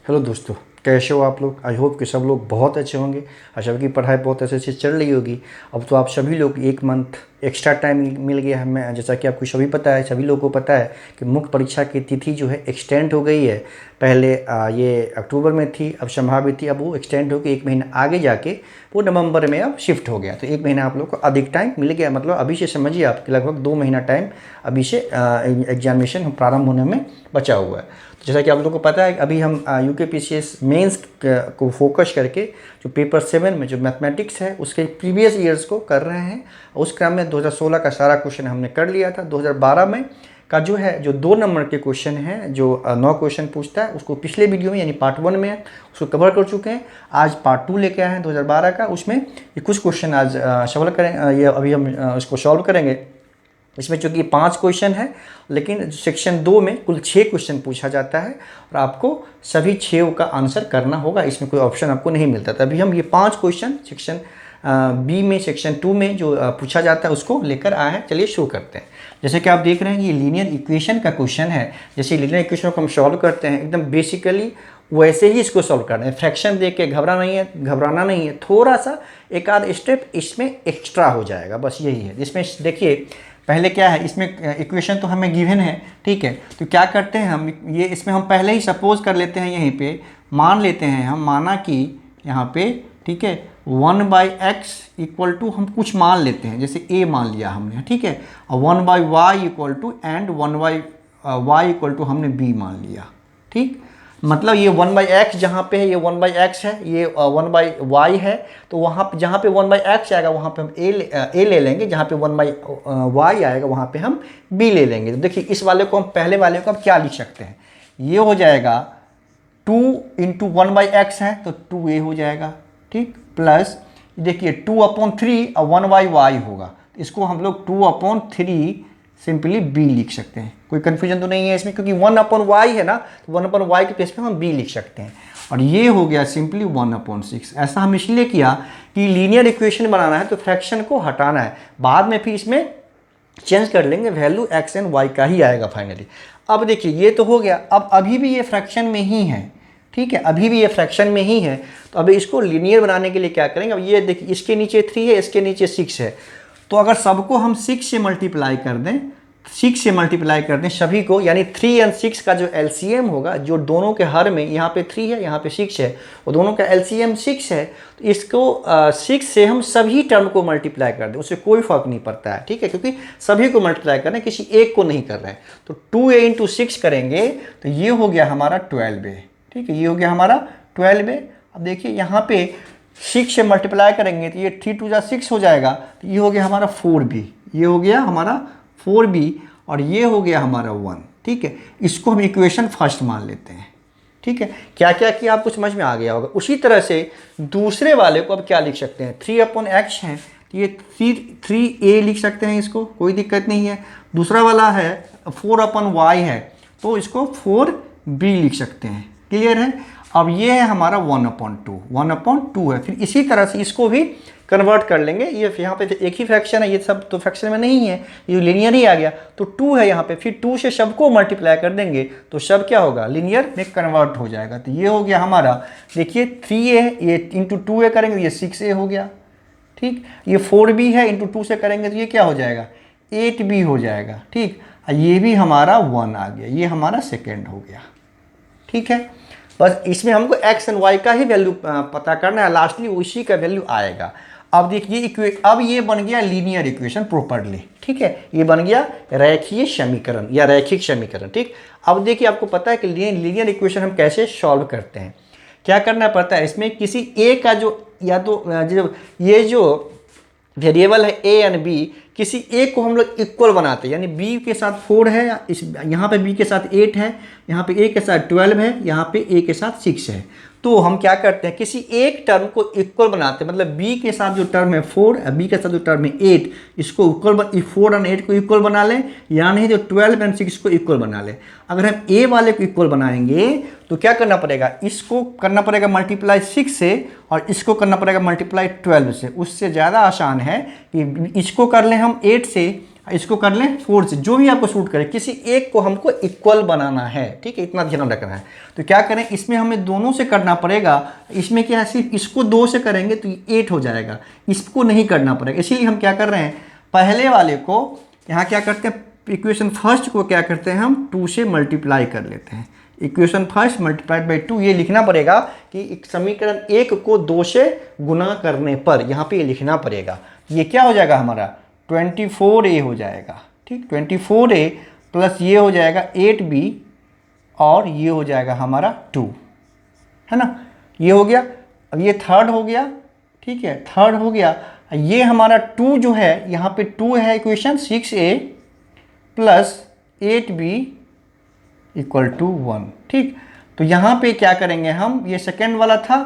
Hello दोस्तों, कैसे हो आप लोग। आई होप कि सब लोग बहुत अच्छे होंगे और सबकी पढ़ाई बहुत अच्छे से चल रही होगी। अब तो आप सभी लोग एक मंथ एक्स्ट्रा टाइम मिल गया है हमें। जैसा कि आपको सभी पता है, सभी लोगों को पता है कि मुख्य परीक्षा की तिथि जो है एक्सटेंड हो गई है। पहले ये अक्टूबर में थी, अब संभावित थी, अब वो एक्सटेंड होकर एक महीना आगे जाके वो नवंबर में अब शिफ्ट हो गया। तो एक महीना आप लोग को अधिक टाइम मिल गया। मतलब अभी से समझिए आप कि लगभग 2 महीना टाइम अभी से एग्जामिनेशन प्रारंभ होने में बचा हुआ है। तो जैसा कि आप लोगों को पता है, अभी हम UKPCS मेंस को फोकस करके जो पेपर 7 में जो मैथमेटिक्स है उसके प्रीवियस ईयर्स को कर रहे हैं। उस क्रम में 2016 का सारा क्वेश्चन हमने कर लिया था। 2012 में का जो है, जो 2 नंबर के क्वेश्चन हैं, जो 9 क्वेश्चन पूछता है, उसको पिछले वीडियो में यानी पार्ट 1 में उसको कवर कर चुके हैं। आज पार्ट 2 लेके आए हैं 2012 का। उसमें ये कुछ क्वेश्चन आज सॉल्व करें, ये अभी हम उसको सॉल्व करेंगे। इसमें चूंकि 5 क्वेश्चन है, लेकिन सेक्शन 2 में कुल 6 क्वेश्चन पूछा जाता है और आपको सभी 6 का आंसर करना होगा। इसमें कोई ऑप्शन आपको नहीं मिलता। तभी हम ये 5 क्वेश्चन सेक्शन बी में, सेक्शन 2 में जो पूछा जाता है उसको लेकर आए हैं। चलिए शुरू करते हैं। जैसे कि आप देख रहे हैं, ये लीनियर इक्वेशन का क्वेश्चन है। जैसे लीनियर इक्वेशन को हम सॉल्व करते हैं एकदम बेसिकली वैसे ही इसको सॉल्व करना है। फ्रैक्शन देख के घबराना नहीं है। थोड़ा सा एक आध स्टेप इसमें एक्स्ट्रा हो जाएगा, बस यही है। जिसमें देखिए पहले क्या है, इसमें इक्वेशन तो हमें गिवन है, ठीक है। तो क्या करते हैं हम, ये इसमें हम पहले ही सपोज कर लेते हैं, यहीं पे मान लेते हैं हम, माना कि यहाँ पे, ठीक है, 1/x इक्वल टू हम कुछ मान लेते हैं, जैसे a मान लिया हमने, ठीक है। और 1/y equal to and 1/y equal to हमने b मान लिया, ठीक। मतलब ये 1/x जहाँ पे है, ये 1/x है, ये 1/y है। तो वहाँ जहाँ पे 1/x आएगा वहाँ पे हम a ले लेंगे, जहाँ पे 1/y आएगा वहाँ पे हम b ले लेंगे। तो देखिए इस वाले को हम, पहले वाले को अब क्या लिख सकते हैं, ये हो जाएगा 2 इंटू 1/x है तो 2a हो जाएगा, ठीक। प्लस देखिए 2/3 और 1/y होगा, तो इसको हम लोग 2/3 सिंपली b लिख सकते हैं। कोई कन्फ्यूजन तो नहीं है इसमें, क्योंकि 1/y है ना, तो 1/y के प्लेस पे हम b लिख सकते हैं। और ये हो गया सिंपली 1/6। ऐसा हम इसलिए किया कि लीनियर इक्वेशन बनाना है तो फ्रैक्शन को हटाना है, बाद में फिर इसमें चेंज कर लेंगे, वैल्यू x एंड y का ही आएगा फाइनली। अब देखिए ये तो हो गया। अब अभी भी ये फ्रैक्शन में ही है, ठीक है, अभी भी ये फ्रैक्शन में ही है। तो अभी इसको लीनियर बनाने के लिए क्या करेंगे, अब ये देखिए इसके नीचे 3 है, इसके नीचे 6 है। तो अगर सबको हम 6 से मल्टीप्लाई कर दें, 6 से मल्टीप्लाई कर दें सभी को, यानी 3 और 6 का जो LCM होगा, जो दोनों के हर में, यहाँ पे 3 है, यहाँ पे 6 है, और दोनों का LCM 6 है, तो इसको 6 से हम सभी टर्म को मल्टीप्लाई कर दें, उससे कोई फर्क नहीं पड़ता है, ठीक है, क्योंकि सभी को मल्टीप्लाई कर रहे हैं, किसी एक को नहीं कर रहे हैं। तो 2a इंटू 6 करेंगे तो ये हो गया हमारा 12a, ठीक है, ये हो गया हमारा 12a। अब देखिए यहाँ पे 6 से मल्टीप्लाई करेंगे तो ये 3 2 6 हो जाएगा, तो ये हो गया हमारा 4b, ये हो गया हमारा 4b, और ये हो गया हमारा 1, ठीक है। इसको हम इक्वेशन फर्स्ट मान लेते हैं, ठीक है। क्या क्या किया आपको समझ में आ गया होगा। उसी तरह से दूसरे वाले को अब क्या लिख सकते हैं, 3/x है तो ये 3a लिख सकते हैं, इसको कोई दिक्कत नहीं है। दूसरा वाला है 4/y है तो इसको 4b लिख सकते हैं, क्लियर है। अब ये है हमारा 1/2 है। फिर इसी तरह से इसको भी कन्वर्ट कर लेंगे। ये यहाँ पे एक ही फ्रैक्शन है, ये सब तो फ्रैक्शन में नहीं है, ये लिनियर ही आ गया। तो 2 है यहाँ पे, फिर 2 से सबको मल्टीप्लाई कर देंगे तो सब क्या होगा, लिनियर में कन्वर्ट हो जाएगा। तो ये हो गया हमारा, देखिए 3a है, ये इंटू 2a करेंगे तो ये 6a हो गया, ठीक। ये 4b है, इंटू 2 से करेंगे तो ये क्या हो जाएगा, 8b हो जाएगा, ठीक। ये भी हमारा 1 आ गया, ये हमारा सेकेंड हो गया, ठीक है। बस इसमें हमको x एंड y का ही वैल्यू पता करना है, लास्टली उसी का वैल्यू आएगा। अब देखिए अब ये बन गया लीनियर इक्वेशन प्रॉपर्ली, ठीक है, ये बन गया रैखिक समीकरण या रैखिक समीकरण, ठीक। अब देखिए आपको पता है कि लीनियर इक्वेशन हम कैसे सॉल्व करते हैं। क्या करना पड़ता है, इसमें किसी a का जो, या तो ये जो वेरिएबल है a एंड b, किसी एक को हम लोग इक्वल बनाते हैं, यानी b के साथ 4 है, यहाँ पे b के साथ 8 है, यहाँ पे a के साथ 12 है, यहाँ पे a के साथ 6 है। तो हम क्या करते हैं, किसी एक टर्म को इक्वल बनाते हैं, मतलब b के साथ जो टर्म है 4, b के साथ जो टर्म है 8, इसको इक्वल, 4 और 8 को इक्वल बना लें, यानी जो 12 एंड 6 को इक्वल बना लें। अगर हम a वाले को इक्वल बनाएंगे तो क्या करना पड़ेगा, इसको करना पड़ेगा मल्टीप्लाई 6 से, और इसको करना पड़ेगा मल्टीप्लाई 12 से। उससे ज़्यादा आसान है कि इसको कर लें हम 8 से इसको कर लें 4 से, जो भी आपको सूट करे, किसी एक को हमको इक्वल बनाना है, ठीक है, इतना ध्यान रखना है। तो क्या करें, इसमें हमें दोनों से करना पड़ेगा। इसमें क्या है, सिर्फ इसको 2 से करेंगे तो 8 हो जाएगा, इसको नहीं करना पड़ेगा। इसीलिए हम क्या कर रहे हैं, पहले वाले को यहाँ क्या करते हैं, इक्वेशन फर्स्ट को क्या करते हैं हम 2 से मल्टीप्लाई कर लेते हैं। इक्वेशन फर्स्ट मल्टीप्लाइड बाई 2, ये लिखना पड़ेगा कि समीकरण 1 को 2 से गुना करने पर यहाँ पे ये लिखना पड़ेगा। ये क्या हो जाएगा हमारा 24a हो जाएगा, ठीक, 24a प्लस ये हो जाएगा 8b और ये हो जाएगा हमारा 2, है ना, ये हो गया। अब ये थर्ड हो गया, ठीक है, थर्ड हो गया। ये हमारा 2 जो है, यहाँ पे 2 है equation, 6a plus 8b equal to 1, ठीक। तो यहाँ पे क्या करेंगे हम, ये सेकेंड वाला था,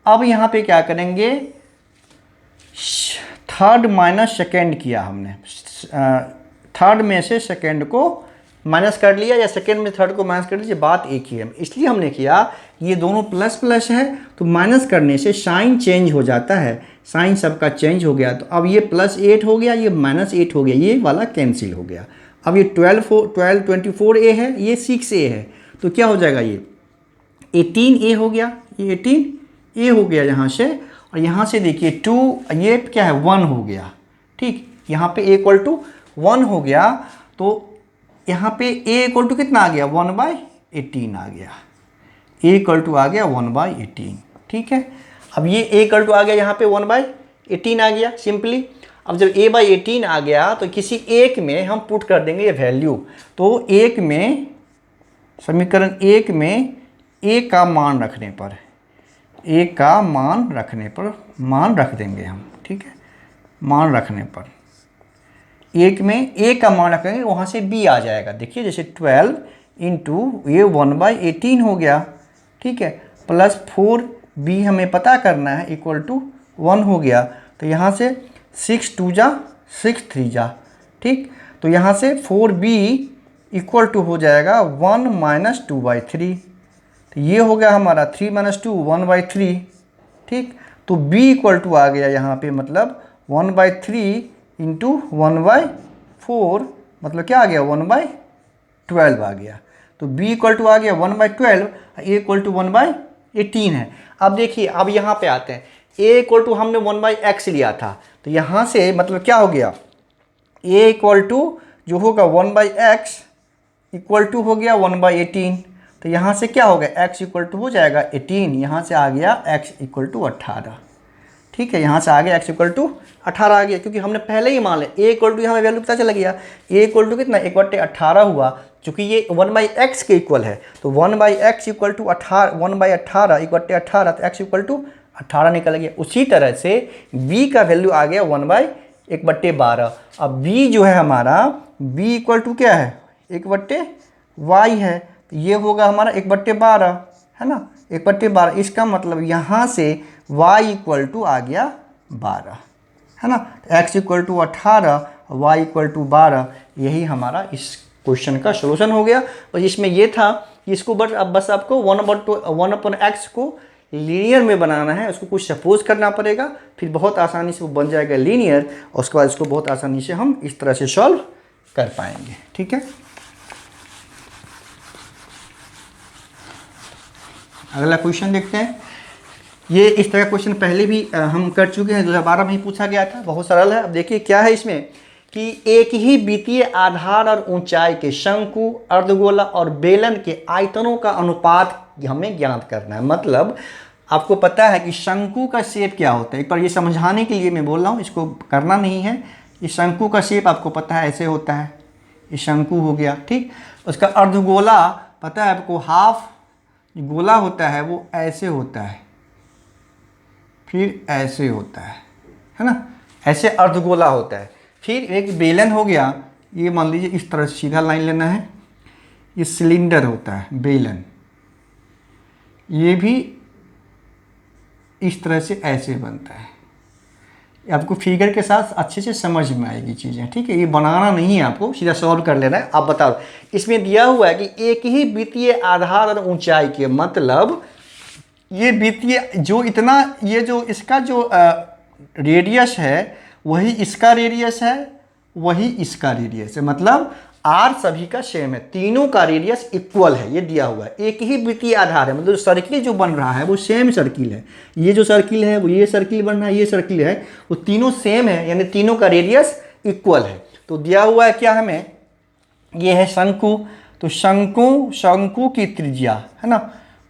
अब यहाँ पे क्या करेंगे, थर्ड माइनस सेकेंड किया हमने, थर्ड में से सेकेंड को माइनस कर लिया या सेकेंड में थर्ड को माइनस कर लीजिए, बात एक ही है। इसलिए हमने किया, ये दोनों प्लस प्लस है तो माइनस करने से साइन चेंज हो जाता है, साइन सबका चेंज हो गया। तो अब ये +8 हो गया, ये -8 हो गया, ये वाला कैंसिल हो गया। अब ये 24a है, ये 6a है, तो क्या हो जाएगा, ये 18a हो गया, ये 18a हो गया यहाँ से। और यहाँ से देखिए 2, ये क्या है 1 हो गया, ठीक, यहाँ पे a इक्वल टू 1 हो गया। तो यहाँ पे a इक्वल टू कितना आ गया 1/18 आ गया, a इक्वल टू आ गया 1/18, ठीक है। अब ये a इक्वल टू आ गया यहाँ पे 1/18 आ गया सिंपली। अब जब a/18 आ गया तो किसी एक में हम पुट कर देंगे ये वैल्यू। तो एक में, समीकरण 1 में a का मान रखने पर, a का मान रखने पर, मान रख देंगे हम, ठीक है, मान रखने पर एक में a का मान रखेंगे, वहाँ से b आ जाएगा। देखिए जैसे 12 इंटू ये 1/18 हो गया, ठीक है, प्लस 4b हमें पता करना है इक्वल टू 1 हो गया। तो यहाँ से 6 2 जा 6 3 जा, ठीक। तो यहाँ से 4b इक्वल टू हो जाएगा 1 - 2/3। तो ये हो गया हमारा 3 - 2 1/3, ठीक। तो b इक्वल टू आ गया यहाँ पे, मतलब 1/3 इंटू 1/4, मतलब क्या आ गया 1/12 आ गया। तो b इक्वल टू आ गया 1/12, a इक्वल टू 1/18 है। अब देखिए, अब यहाँ पे आते हैं, a इक्वल टू हमने 1/x लिया था, तो यहाँ से मतलब क्या हो गया, a इक्वल टू जो होगा 1/x इक्वल टू हो गया 1/18। तो यहाँ से क्या होगा, x इक्वल टू हो जाएगा 18, यहाँ से आ गया x इक्वल टू 18, ठीक है, यहाँ से आ गया x इक्वल टू 18 आ गया, क्योंकि हमने पहले ही मान लिया a इक्वल टू, यहाँ वैल्यू पता चला गया, a इक्वल टू कितना 1/18 हुआ, चूँकि ये 1/x के इक्वल है। तो 1/x इक्वल टू 18, 1/18 1/18, तो x इक्वल टू 18 निकल गया। उसी तरह से b का वैल्यू आ गया 1/1/12। अब b जो है हमारा, b इक्वल टू क्या है 1/y है, तो ये होगा हमारा 1/12, है ना, 1/12। इसका मतलब यहाँ से y इक्वल टू आ गया 12, है ना, x equal to 18, y equal to 12। यही हमारा इस क्वेश्चन का सलूशन हो गया। और इसमें ये था कि इसको बस आपको 1/x को लीनियर में बनाना है, उसको कुछ सपोज करना पड़ेगा, फिर बहुत आसानी से वो बन जाएगा लीनियर, और उसके बाद इसको बहुत आसानी से हम इस तरह से सॉल्व कर पाएंगे, ठीक है। अगला क्वेश्चन देखते हैं। ये इस तरह क्वेश्चन पहले भी हम कर चुके हैं, 2012 में ही पूछा गया था, बहुत सरल है। अब देखिए क्या है इसमें कि एक ही वित्तीय आधार और ऊंचाई के शंकु, अर्धगोला और बेलन के आयतनों का अनुपात हमें ज्ञात करना है। मतलब आपको पता है कि शंकु का शेप क्या होता है, एक बार ये समझाने के लिए मैं बोल रहा हूँ, इसको करना नहीं है। इस शंकु का शेप आपको पता है ऐसे होता है, ये शंकु हो गया, ठीक। उसका अर्धगोला पता है आपको, हाफ गोला होता है वो ऐसे होता है, फिर ऐसे होता है ना, ऐसे अर्धगोला होता है। फिर एक बेलन हो गया, ये मान लीजिए इस तरह से सीधा लाइन लेना है, ये सिलेंडर होता है बेलन, ये भी इस तरह से ऐसे बनता है। आपको फिगर के साथ अच्छे से समझ में आएगी चीज़ें, ठीक है। ये बनाना नहीं है, आपको सीधा सॉल्व कर लेना है। आप बताओ, इसमें दिया हुआ है कि एक ही वित्तीय आधार और ऊंचाई के, मतलब ये वित्तीय जो इतना, ये जो इसका जो रेडियस है वही इसका रेडियस है, वही इसका रेडियस है। मतलब आर सभी का सेम है, तीनों का रेडियस इक्वल है, ये दिया हुआ है। एक ही वृत्तीय आधार है, मतलब सर्किल जो बन रहा है वो सेम सर्किल है। ये जो सर्किल है वो ये सर्किल बन रहा है, ये सर्किल है, वो तीनों सेम है, यानी तीनों का रेडियस इक्वल है। तो दिया हुआ है क्या हमें, ये है शंकु। तो शंकु की त्रिज्या है ना,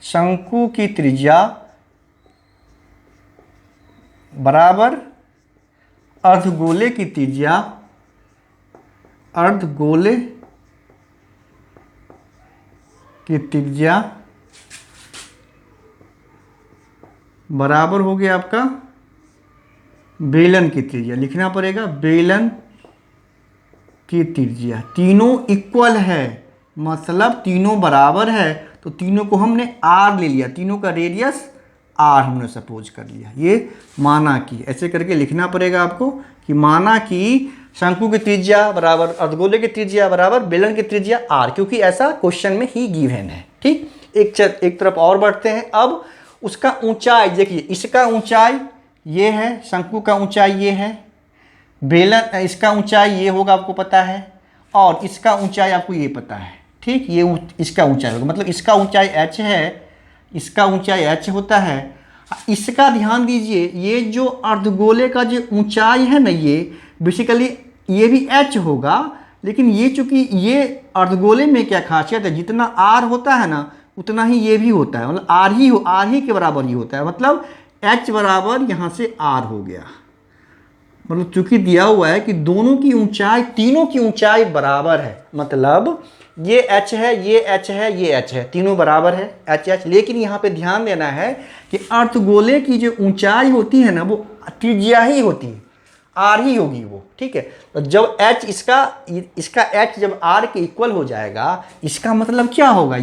शंकु की त्रिज्या बराबर अर्धगोले की त्रिज्या, अर्धगोले की त्रिज्या बराबर हो गया आपका बेलन की त्रिज्या। लिखना पड़ेगा बेलन की त्रिज्या। तीनों इक्वल है, मतलब तीनों बराबर है, तो तीनों को हमने आर ले लिया, तीनों का रेडियस आर हमने सपोज कर लिया। ये माना कि, ऐसे करके लिखना पड़ेगा आपको कि माना कि शंकु की त्रिज्या बराबर अर्धगोले की त्रिज्या बराबर बेलन की त्रिज्या आर, क्योंकि ऐसा क्वेश्चन में ही गिवन है। ठीक, एक तरफ और बढ़ते हैं। अब उसका ऊंचाई देखिए, इसका ऊंचाई ये है, शंकु का ऊंचाई ये है, बेलन इसका ऊंचाई ये होगा आपको पता है, और इसका ऊंचाई आपको ये पता है। ठीक, ये इसका ऊंचाई होगा, मतलब इसका ऊंचाई h है, इसका ऊंचाई h होता है। इसका ध्यान दीजिए, ये जो अर्धगोले का जो ऊंचाई है ना, ये बेसिकली ये भी h होगा, लेकिन ये चूंकि ये अर्धगोले में क्या खासियत है, जितना r होता है ना उतना ही ये भी होता है, मतलब r ही के बराबर ही होता है। मतलब h बराबर यहाँ से r हो गया, मतलब चूंकि दिया हुआ है कि दोनों की ऊंचाई, तीनों की ऊंचाई बराबर है, मतलब ये h है, ये h है, ये h है, तीनों बराबर है h। लेकिन यहाँ पे ध्यान देना है कि अर्धगोले की जो ऊंचाई होती है ना वो त्रिज्या ही होती है, r ही होगी वो। ठीक है, तो जब h इसका h जब r के इक्वल हो जाएगा, इसका मतलब क्या होगा,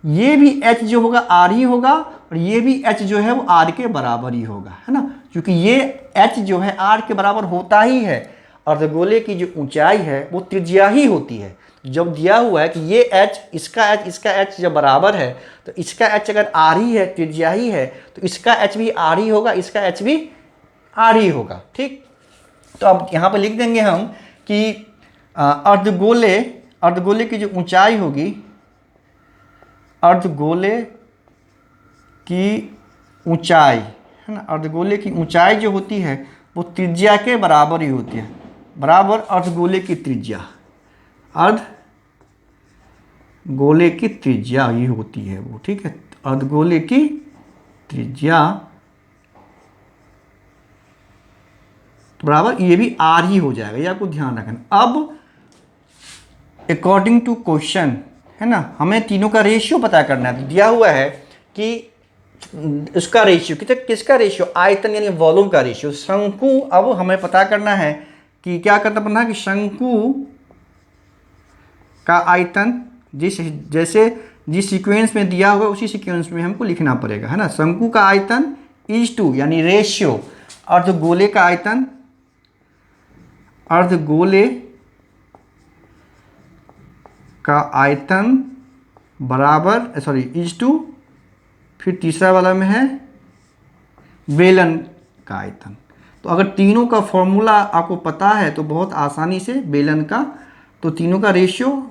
ये भी h जो होगा r ही होगा, और ये भी h जो है वो r के बराबर ही होगा, है ना, क्योंकि ये h जो है r के बराबर होता ही है। अर्धगोले की जो ऊंचाई है वो त्रिज्या ही होती है। जब दिया हुआ है कि ये h इसका h जब बराबर है, तो इसका h अगर r ही है, त्रिज्या ही है, तो इसका h भी r ही होगा, इसका h भी r ही होगा। ठीक, तो अब यहाँ पर लिख देंगे हम कि अर्धगोले की जो ऊंचाई होगी, अर्धगोले की ऊंचाई है ना, अर्धगोले की ऊंचाई जो होती है वो त्रिज्या के बराबर ही होती है, बराबर अर्धगोले की त्रिज्या, अर्धगोले की त्रिज्या ही होती है वो। ठीक है, अर्धगोले की त्रिज्या बराबर ये भी आर ही हो जाएगा, ये आपको ध्यान रखना। अब अकॉर्डिंग टू क्वेश्चन है ना, हमें तीनों का रेशियो पता करना है। तो दिया हुआ है कि उसका रेशियो किसका रेशियो, आयतन यानी वॉल्यूम का रेशियो। शंकु, अब हमें पता करना है कि क्या करना पड़ना है कि शंकु का आयतन जिस सीक्वेंस में दिया हुआ उसी सीक्वेंस में हमको लिखना पड़ेगा, है ना। शंकु का आयतन इज टू यानी रेशियो अर्धगोले का आयतन, अर्धगोले का आयतन बराबर इज टू, फिर तीसरा वाला में है बेलन का आयतन। तो अगर तीनों का फॉर्मूला आपको पता है तो बहुत आसानी से बेलन का, तो तीनों का रेशियो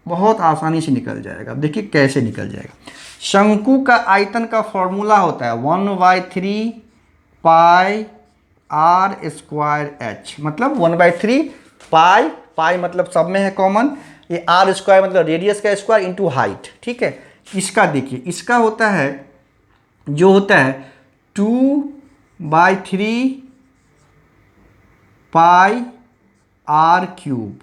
बहुत आसानी से निकल जाएगा। देखिए कैसे निकल जाएगा। शंकु का आयतन का फॉर्मूला होता है 1/3 पाई आर स्क्वायर एच, मतलब 1/3 पाई मतलब सब में है कॉमन, ये आर स्क्वायर मतलब रेडियस का स्क्वायर इंटू हाइट। ठीक है, इसका देखिए, इसका होता है जो होता है 2/3 pi r cube,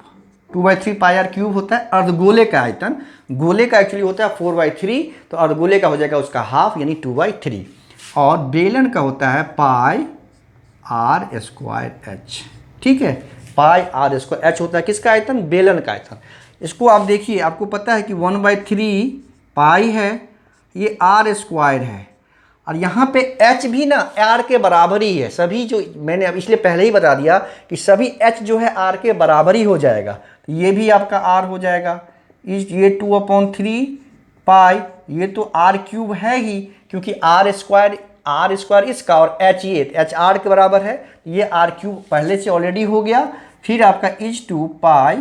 2/3 pi r cube होता है अर्धगोले का आयतन। गोले का एक्चुअली होता है 4/3, तो अर्धगोले का हो जाएगा उसका हाफ यानी 2/3, और बेलन का होता है पाई आर स्क्वायर एच। ठीक है, पाई आर स्क्वायर एच होता है किसका आयतन, बेलन का आयतन। इसको आप देखिए, आपको पता है कि 1/3 पाई है, ये आर स्क्वायर है, और यहाँ पे h भी ना r के बराबर ही है। सभी जो मैंने अब इसलिए पहले ही बता दिया कि सभी h जो है r के बराबर ही हो जाएगा, तो ये भी आपका r हो जाएगा। ये 2/3 पाई, ये तो r क्यूब है ही, क्योंकि r स्क्वायर इसका और h ये h r के बराबर है, ये r क्यूब पहले से ऑलरेडी हो गया, फिर आपका is two pi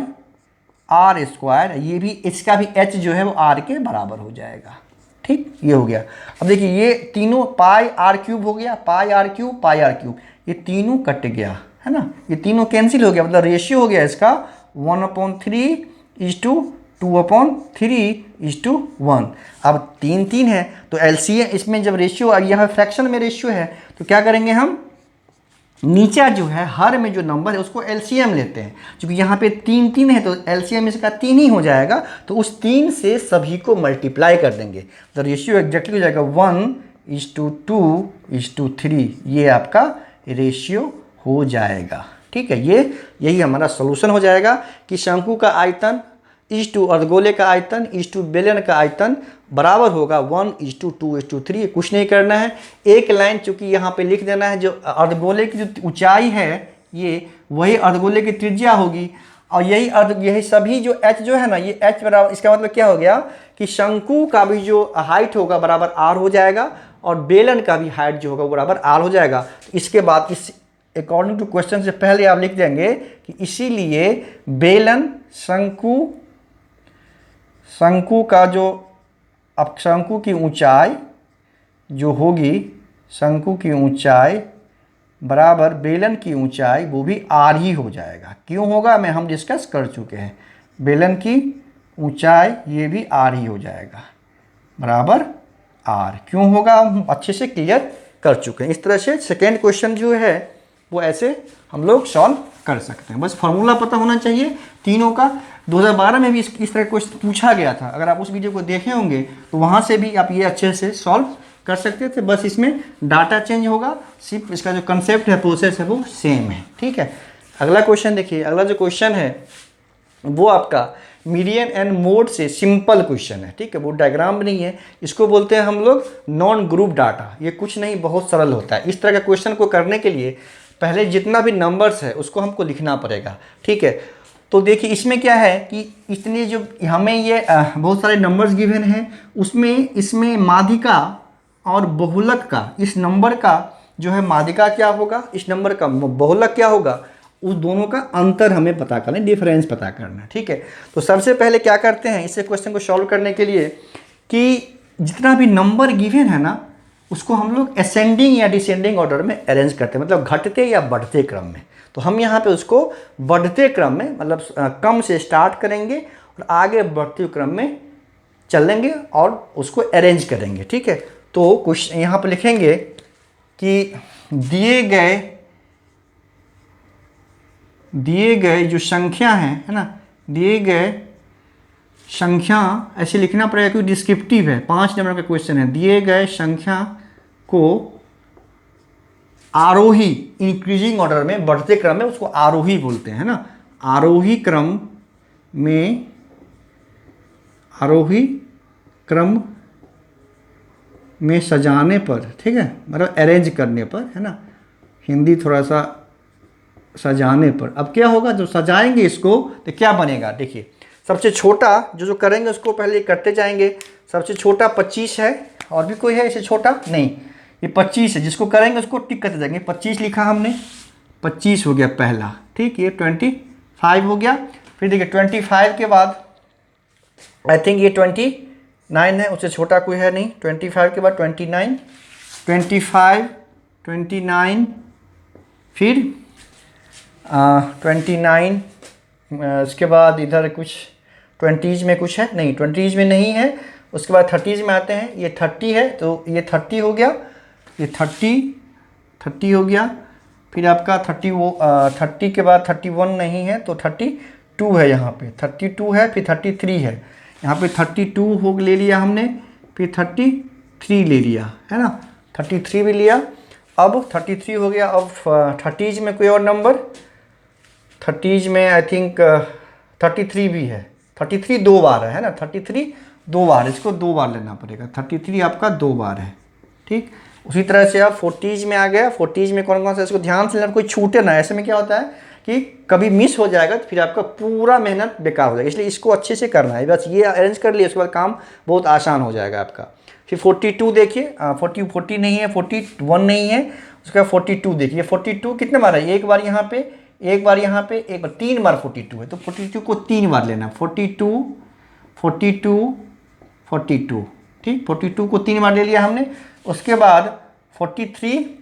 r square, ये भी इसका भी एच जो है वो आर के बराबर हो जाएगा। ठीक, ये हो गया। अब देखिए ये तीनों पाई आर क्यूब हो गया, pi r cube pi r cube, ये तीनों कट गया है ना, ये तीनों कैंसिल हो गया, मतलब रेशियो हो गया इसका 1/3:2/3:1। अब 3 है तो एलसीएम इसमें जब रेशियो, यहाँ फ्रैक्शन में रेशियो है तो क्या करेंगे हम, नीचा जो है हर में जो नंबर है उसको एलसीएम लेते हैं, क्योंकि यहाँ पे 3 है तो एलसीएम इसका 3 ही हो जाएगा, तो उस 3 से सभी को मल्टीप्लाई कर देंगे तो रेशियो एग्जैक्टली हो जाएगा 1:2:3, ये आपका रेशियो हो जाएगा। ठीक है, यही हमारा सोल्यूशन हो जाएगा कि शंकु का आयतन इज टू अर्धगोले का आयतन इज टू बेलन का आयतन बराबर होगा 1:2:3। कुछ नहीं करना है, एक लाइन चूंकि यहाँ पे लिख देना है, जो अर्धगोले की जो ऊंचाई है ये वही अर्धगोले की त्रिज्या होगी, और यही सभी जो h जो है ना, ये h बराबर, इसका मतलब क्या हो गया कि शंकु का भी जो हाइट होगा बराबर r हो जाएगा, और बेलन का भी हाइट जो होगा वो बराबर r हो जाएगा। इसके बाद इस अकॉर्डिंग टू क्वेश्चन से पहले आप लिख देंगे कि इसीलिए बेलन शंकु का जो, अब शंकु की ऊंचाई जो होगी, शंकु की ऊंचाई बराबर बेलन की ऊंचाई, वो भी आर ही हो जाएगा। क्यों होगा मैं हम डिस्कस कर चुके हैं, बेलन की ऊंचाई ये भी आर ही हो जाएगा बराबर आर। क्यों होगा हम अच्छे से क्लियर कर चुके हैं। इस तरह से सेकेंड क्वेश्चन जो है वो ऐसे हम लोग सॉल्व कर सकते हैं, बस फॉर्मूला पता होना चाहिए तीनों का। 2012 में भी इस तरह क्वेश्चन पूछा गया था, अगर आप उस वीडियो को देखे होंगे तो वहाँ से भी आप ये अच्छे से सॉल्व कर सकते थे, बस इसमें डाटा चेंज होगा, सिर्फ इसका जो कंसेप्ट है, प्रोसेस है वो सेम है। ठीक है, अगला क्वेश्चन देखिए। अगला जो क्वेश्चन है वो आपका मीडियन एंड मोड से सिंपल क्वेश्चन है। ठीक है, वो डायग्राम भी नहीं है, इसको बोलते हैं हम लोग नॉन ग्रुप डाटा। ये कुछ नहीं, बहुत सरल होता है। इस तरह का क्वेश्चन को करने के लिए पहले जितना भी नंबर्स है उसको हमको लिखना पड़ेगा। ठीक है, तो देखिए इसमें क्या है कि इतने जो हमें ये बहुत सारे नंबर्स गिवन हैं, उसमें इसमें माध्यिका और बहुलक का, इस नंबर का जो है माध्यिका क्या होगा, इस नंबर का बहुलक क्या होगा, उस दोनों का अंतर हमें पता करना, डिफरेंस पता करना। ठीक है, तो सबसे पहले क्या करते हैं इस क्वेश्चन को सॉल्व करने के लिए कि जितना भी नंबर गिवन है ना उसको हम लोग असेंडिंग या डिसेंडिंग ऑर्डर में अरेंज करते हैं, मतलब घटते या बढ़ते क्रम में। तो हम यहाँ पे उसको बढ़ते क्रम में, मतलब कम से स्टार्ट करेंगे और आगे बढ़ते क्रम में चलेंगे और उसको अरेंज करेंगे। ठीक है, तो कुछ यहाँ पे लिखेंगे कि दिए गए जो संख्या है ना, दिए गए संख्या, ऐसे लिखना पड़ेगा क्योंकि डिस्क्रिप्टिव है, 5 नंबर का क्वेश्चन है। दिए गए संख्या को आरोही, इंक्रीजिंग ऑर्डर में, बढ़ते क्रम में, उसको आरोही बोलते हैं ना, आरोही क्रम में सजाने पर, ठीक है, मतलब अरेंज करने पर, है ना, हिंदी थोड़ा सा सजाने पर। अब क्या होगा, जब सजाएंगे इसको तो क्या बनेगा, देखिए सबसे छोटा जो करेंगे उसको पहले करते जाएंगे। सबसे छोटा 25 है, और भी कोई है इससे छोटा नहीं, ये 25 है, जिसको करेंगे उसको टिक करते जाएंगे। 25 लिखा हमने, 25 हो गया पहला। ठीक, ये 25 हो गया। फिर देखिए 25 के बाद आई थिंक ये 29 है, उससे छोटा कोई है नहीं। 25 के बाद 29, 29, फिर 29, उसके बाद इधर कुछ 20s में कुछ है नहीं, 20s में नहीं है। उसके बाद 30s में आते हैं, ये 30 है तो ये 30 हो गया, ये 30 हो गया। फिर आपका 30 के बाद 31 नहीं है तो 32 है, यहाँ पे 32 है, फिर 33 है, यहाँ पे 32 हो ले लिया हमने, फिर 33 ले लिया, है ना, 33 भी लिया। अब 33 हो गया। अब 30s में कोई और नंबर, 30s में आई थिंक 33 भी है। 33 2 बार है ना, 33 2 बार, इसको 2 बार लेना पड़ेगा। 33 आपका 2 बार है। ठीक, उसी तरह से आप 40s में आ गया। 40s में कौन कौन सा, इसको ध्यान से लेना, कोई छूटे ना। ऐसे में क्या होता है कि कभी मिस हो जाएगा तो फिर आपका पूरा मेहनत बेकार हो जाएगा, इसलिए इसको अच्छे से करना है। बस ये अरेंज कर लिए, उसके बाद काम बहुत आसान हो जाएगा आपका। फिर 42 देखिए, 40 नहीं है, 41 नहीं है, उसका 42 देखिए। 42 कितने बार है, एक बार यहाँ पे, एक बार यहाँ पे, एक बार, 3 बार 42 है, तो 42 को 3 बार लेना, 42 42 42, ठीक। 42 को 3 बार ले लिया हमने। उसके बाद 43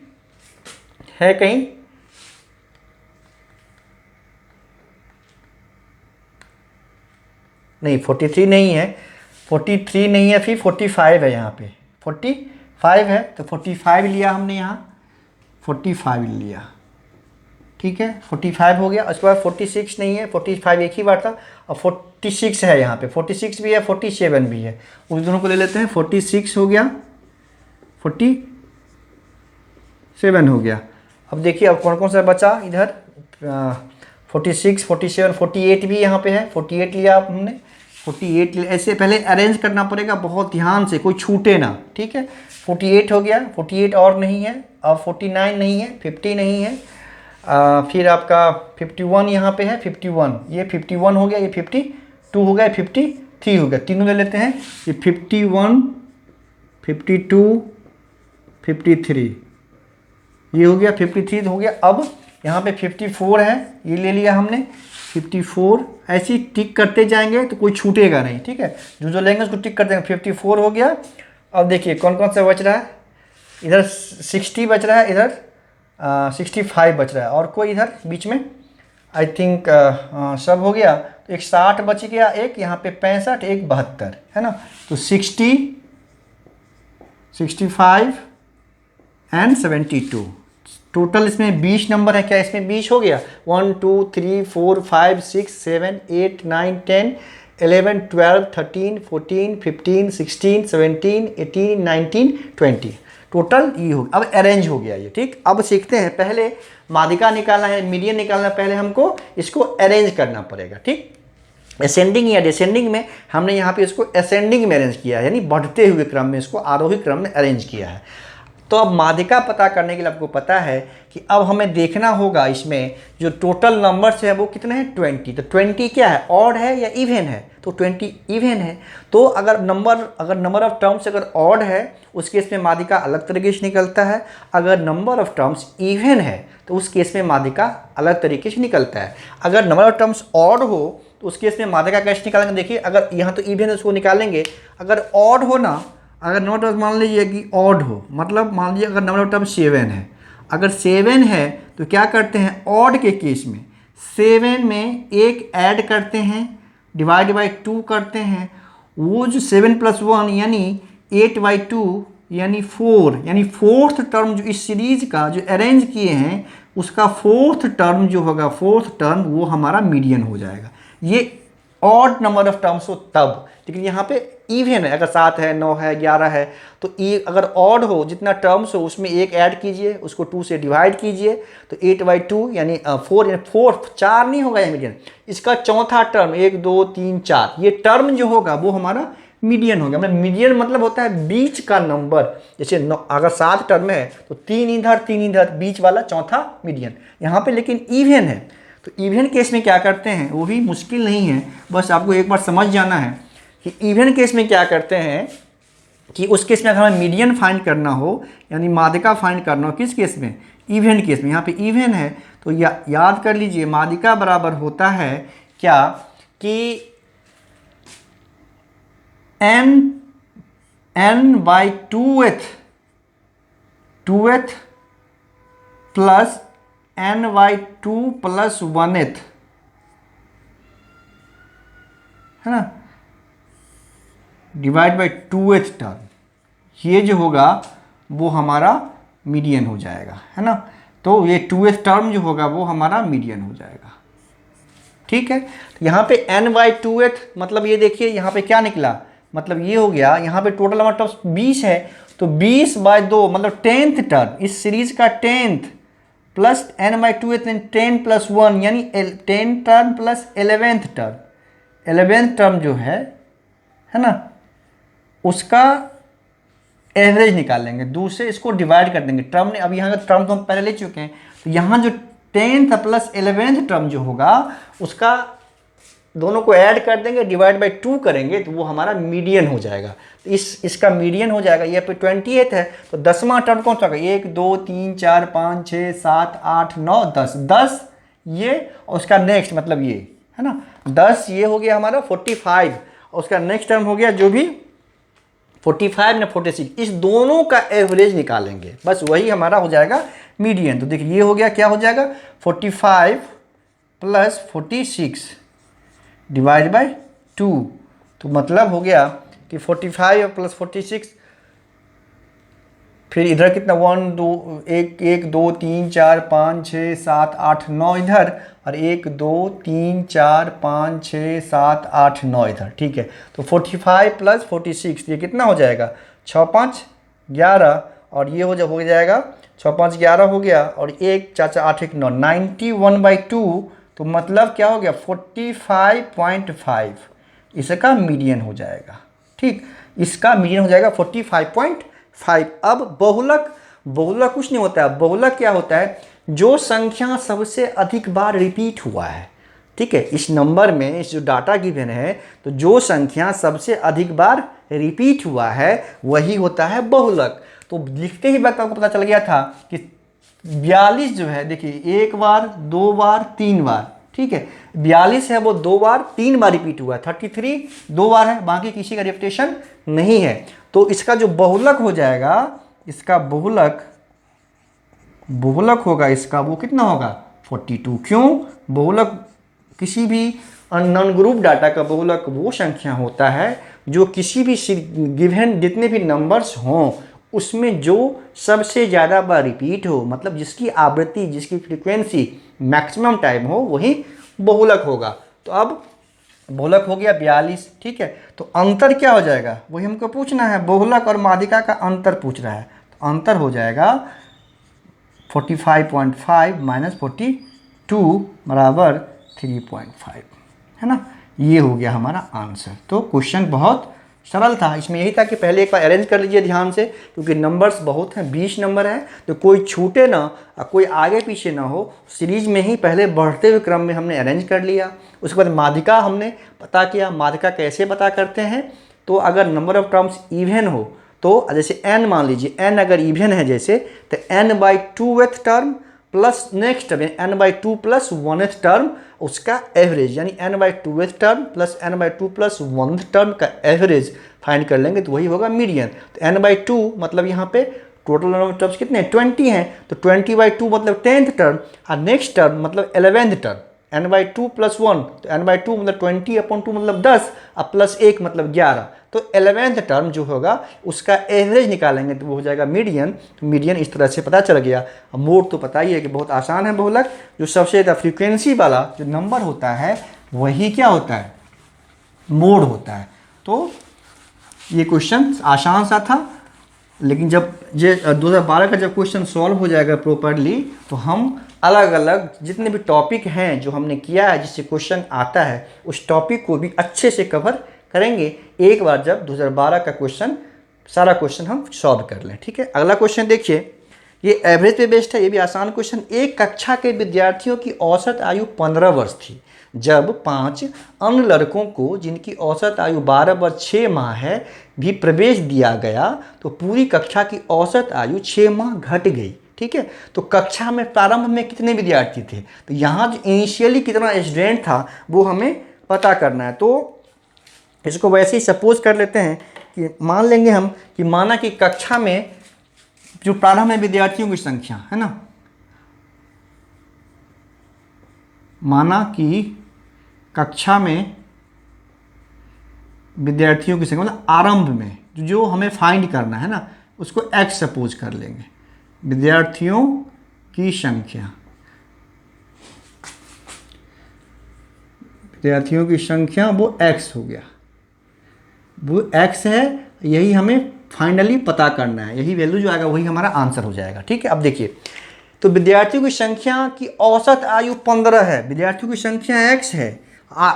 है कहीं, नहीं 43 नहीं है, 43 नहीं है, फिर 45 है यहाँ पे, 45 है, तो 45 लिया हमने यहाँ, 45 लिया, ठीक है, 45 हो गया। उसके बाद 46 नहीं है, 45 एक ही बार था, और 46 है यहाँ पे, 46 भी है, 47 भी है, उस दोनों को ले लेते हैं। 46 हो गया, 47 हो गया। अब देखिए अब कौन कौन सा बचा इधर, 46 47 48 भी यहाँ पे है, 48 लिया हमने, 48 लिया। ऐसे पहले अरेंज करना पड़ेगा बहुत ध्यान से, कोई छूटे ना, ठीक है। 48 हो गया, 48 और नहीं है, और 49 नहीं है, 50 नहीं है, फिर आपका 51 यहाँ पे है, 51, ये 51 हो गया, ये 52 हो गया, 53 हो गया, तीनों ले लेते हैं। ये 51 52 53 ये हो गया, 53 हो गया। अब यहाँ पे 54 है, ये ले लिया हमने, 54। ऐसे ही टिक करते जाएंगे तो कोई छूटेगा नहीं, ठीक है, जो जो लेंगे उसको टिक कर देंगे। 54 हो गया। अब देखिए कौन कौन सा बच रहा है, इधर 60 बच रहा है, इधर 65 बच रहा है, और कोई इधर बीच में आई थिंक सब हो गया। तो एक 60 बच गया, एक यहाँ पे 65, एक 72 है ना। तो 60 65 एंड 72, टोटल इसमें 20 नंबर है। क्या इसमें 20 हो गया? 1 2 3 4 5 6 7 8 9 10 11 12 13 14 15 16 17 18 19 20, टोटल ये हो। अब अरेंज हो गया ये, ठीक। अब सीखते हैं, पहले माध्यिका निकालना है, मीडियन निकालना, पहले हमको इसको अरेंज करना पड़ेगा, ठीक। असेंडिंग या डिसेंडिंग में हमने यहाँ पे इसको असेंडिंग में अरेंज किया है, यानी बढ़ते हुए क्रम में, इसको आरोही क्रम में अरेंज किया है। तो अब माध्यिका पता करने के लिए आपको पता है कि अब हमें देखना होगा इसमें जो टोटल नंबर्स है वो कितने हैं, 20। तो 20 क्या है, ऑड है या इवन है? तो 20 इवन है। तो अगर नंबर ऑफ टर्म्स अगर ऑड है उस केस में माध्यिका अलग तरीके से निकलता है, अगर नंबर ऑफ टर्म्स इवन है तो उस केस में माध्यिका अलग तरीके से निकलता है। अगर नंबर ऑफ टर्म्स ऑड हो तो उस केस में माध्यिका कैसे निकालेंगे? देखिए, अगर यहाँ तो इवन है उसको निकालेंगे, अगर ऑड हो ना, अगर नंबर ऑफ मान लीजिए कि ऑड हो, मतलब मान लीजिए अगर नंबर ऑफ टर्म 7 है, अगर 7 है तो क्या करते हैं, ऑड के केस में 7 में एक ऐड करते हैं, डिवाइड बाई 2 करते हैं, वो जो 7 + 1 यानी 8/2 यानी 4, यानी फोर्थ टर्म जो इस सीरीज का जो अरेंज किए हैं उसका फोर्थ टर्म जो होगा, फोर्थ टर्म वो हमारा मीडियन हो जाएगा। ये ऑड नंबर ऑफ टर्म्स हो तब, लेकिन यहाँ पे इवन है, अगर 7 है 9 है 11 है तो अगर ऑड हो, जितना टर्म्स हो उसमें एक ऐड कीजिए, उसको 2 से डिवाइड कीजिए, तो 8/2 यानी 4 नहीं होगा ये मीडियन। इसका चौथा टर्म 1 2 3 4 ये टर्म जो होगा वो हमारा मीडियन होगा। मतलब मीडियन मतलब होता है बीच का नंबर। जैसे अगर 7 टर्म है तो 3 इधर 3 इधर, बीच वाला चौथा मीडियन। यहाँ पे लेकिन इवन है, तो इवन केस में क्या करते हैं, वो भी मुश्किल नहीं है, बस आपको एक बार समझ जाना है कि इवन केस में क्या करते हैं कि उस केस में अगर हमें मीडियन फाइंड करना हो, यानी माध्यिका फाइंड करना हो, किस केस में, इवन केस में। यहाँ पे इवन है तो याद कर लीजिए, माध्यिका बराबर होता है क्या कि n/2th प्लस n/2 + 1th, है ना, डिवाइड बाई 2th टर्म, ये जो होगा वो हमारा मीडियन हो जाएगा, है ना। तो ये 2th टर्म जो होगा वो हमारा मीडियन हो जाएगा, ठीक है। तो यहाँ पे n/2th मतलब ये देखिए यहाँ पे क्या निकला, मतलब ये हो गया, यहाँ पे टोटल नंबर टर्म्स 20 है, तो 20/2 मतलब 10th टर्म, इस सीरीज का 10th प्लस n/2th 10 + 1 यानी 10 term plus 11th term, 11th term जो है ना, उसका एवरेज निकाल लेंगे, 2 से इसको डिवाइड कर देंगे। टर्म ने, अब यहाँ का टर्म तो हम पहले ले चुके हैं, तो यहाँ जो 10th प्लस 11th टर्म जो होगा उसका दोनों को ऐड कर देंगे, डिवाइड बाई 2 करेंगे, तो वो हमारा मीडियन हो जाएगा। तो इसका मीडियन हो जाएगा। ये पे 28 है तो 10वां टर्म कौन सा होगा, 1 2 3 4 5 6 7 8 9 10, 10 ये और उसका नेक्स्ट मतलब ये, है ना। 10 ये हो गया हमारा 45 और उसका नेक्स्ट टर्म हो गया जो भी 45 ना 46, इस दोनों का एवरेज निकालेंगे, बस वही हमारा हो जाएगा मीडियन। तो देखिए ये हो गया, क्या हो जाएगा 45 प्लस 46 डिवाइड बाय 2, तो मतलब हो गया कि 45 प्लस 46, फिर इधर कितना 1 2 1 2 3 4 5 6 7 8 9 इधर, और 1 2 3 4 5 6 7 8 9 इधर, ठीक है। तो 45 प्लस 46 ये कितना हो जाएगा 6 5 11, और ये हो जाएगा 6 5 11 हो गया, और 1 4 4 8 1 9 91/2, तो मतलब क्या हो गया 45.5, इसका मीडियन हो जाएगा, ठीक। इसका मीडियन हो जाएगा 45.5। अब बहुलक कुछ नहीं होता है, बहुलक क्या होता है, जो संख्या सबसे अधिक बार रिपीट हुआ है, ठीक है। इस नंबर में, इस जो डाटा गिवन है, तो जो संख्या सबसे अधिक बार रिपीट हुआ है वही होता है बहुलक। तो लिखते ही वक्त आपको पता चल गया था कि 42 जो है, देखिए 1 बार 2 बार 3 बार, ठीक है। 42 है वो 2 बार 3 बार रिपीट हुआ है। 33 2 बार है, बाकी किसी का रिपीटेशन नहीं है। तो इसका जो बहुलक हो जाएगा, इसका बहुलक होगा इसका, वो कितना होगा 42। क्यों? बहुलक किसी भी नॉन ग्रुप डाटा का बहुलक वो संख्या होता है जो किसी भी गिवन जितने भी नंबर्स हों उसमें जो सबसे ज़्यादा बार रिपीट हो, मतलब जिसकी आवृत्ति, जिसकी फ्रीक्वेंसी मैक्सिमम टाइम हो, वही बहुलक होगा। तो अब बहुलक हो गया 42, ठीक है। तो अंतर क्या हो जाएगा, वही हमको पूछना है, बहुलक और माध्यिका का अंतर पूछ रहा है। तो अंतर हो जाएगा 45.5 माइनस 42 बराबर 3.5, है ना। ये हो गया हमारा आंसर। तो क्वेश्चन बहुत सरल था, इसमें यही था कि पहले एक बार अरेंज कर लीजिए ध्यान से, क्योंकि नंबर्स बहुत हैं, 20 नंबर हैं, तो कोई छूटे ना और कोई आगे पीछे ना हो। सीरीज में ही पहले बढ़ते हुए क्रम में हमने अरेंज कर लिया। उसके बाद माध्यिका हमने पता किया, माध्यिका कैसे पता करते हैं। तो अगर नंबर ऑफ टर्म्स इवन हो, तो जैसे n मान लीजिए, n अगर इवन है जैसे, तो n/2th term plus next term n/2 plus 1th term, उसका एवरेज, यानी n/2th term plus n/2 plus 1th term का एवरेज फाइंड कर लेंगे, तो वही होगा मीडियन। तो n/2 मतलब यहाँ पे टोटल नंबर ऑफ टर्म्स कितने हैं 20 हैं, तो 20/2 मतलब 10th टर्म, और नेक्स्ट टर्म मतलब 11th टर्म, n/2 प्लस 1, तो n/2 मतलब 20/2 मतलब 10, और प्लस 1 मतलब 11। तो 11th टर्म जो होगा उसका एवरेज निकालेंगे तो वो हो जाएगा मीडियन। तो मीडियन इस तरह से पता चल गया। अब मोड तो पता ही है कि बहुत आसान है बहुलक, जो सबसे ज़्यादा फ्रीक्वेंसी वाला जो नंबर होता है वही क्या होता है, मोड होता है। तो ये क्वेश्चन आसान सा था, लेकिन जब ये 2012 का जब क्वेश्चन सॉल्व हो जाएगा प्रॉपरली, तो हम अलग अलग जितने भी टॉपिक हैं जो हमने किया है, जिससे क्वेश्चन आता है, उस टॉपिक को भी अच्छे से कवर करेंगे एक बार जब 2012 का क्वेश्चन, सारा क्वेश्चन हम सॉल्व कर लें, ठीक है। अगला क्वेश्चन देखिए, ये एवरेज पे बेस्ड है, ये भी आसान क्वेश्चन। एक कक्षा के विद्यार्थियों की औसत आयु 15 वर्ष थी जब 5 अन्य लड़कों को, जिनकी औसत आयु 12 वर्ष 6 माह है, भी प्रवेश दिया गया, तो पूरी कक्षा की औसत आयु 6 माह घट गई, ठीक है। तो कक्षा में प्रारंभ में कितने विद्यार्थी थे, तो यहाँ जो इनिशियली कितना स्टूडेंट था वो हमें पता करना है। तो इसको वैसे ही सपोज कर लेते हैं कि मान लेंगे हम कि माना कि कक्षा में जो प्रारंभ में विद्यार्थियों की संख्या है ना, माना कि कक्षा में विद्यार्थियों की संख्या मतलब आरंभ में जो हमें फाइंड करना है ना, उसको x सपोज कर लेंगे। विद्यार्थियों की संख्या, विद्यार्थियों की संख्या वो x हो गया, वो x है, यही हमें फाइनली पता करना है, यही वैल्यू जो आएगा वही हमारा आंसर हो जाएगा, ठीक है। अब देखिए, तो विद्यार्थियों की संख्या की औसत आयु 15 है, विद्यार्थियों की संख्या x है,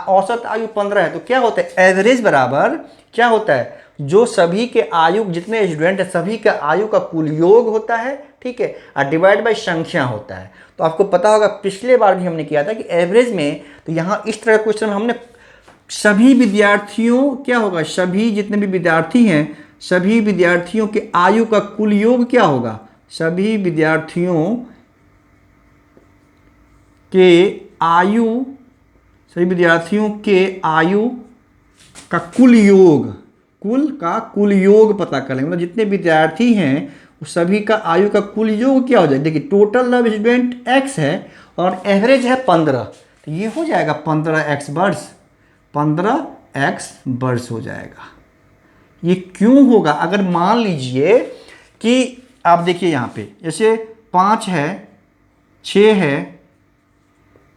औसत आयु 15 है, तो क्या होता है एवरेज बराबर क्या होता है, जो सभी के आयु, जितने स्टूडेंट है सभी का आयु का कुल योग होता है, ठीक है, और डिवाइड बाय संख्या होता है। तो आपको पता होगा पिछले बार भी हमने किया था कि एवरेज में, तो यहाँ इस तरह के क्वेश्चन में हमने सभी विद्यार्थियों क्या होगा, सभी जितने भी विद्यार्थी हैं सभी विद्यार्थियों के आयु का कुल योग क्या होगा, सभी विद्यार्थियों के आयु, सभी विद्यार्थियों के आयु का कुल योग, कुल योग पता कर लेंगे। मतलब जितने विद्यार्थी हैं उस सभी का आयु का कुल योग क्या हो जाएगा। देखिए total number of student x है और एवरेज है 15, तो ये हो जाएगा 15x वर्ष, 15x वर्ष हो जाएगा। ये क्यों होगा, अगर मान लीजिए कि आप देखिए यहाँ पे जैसे 5 है, 6 है,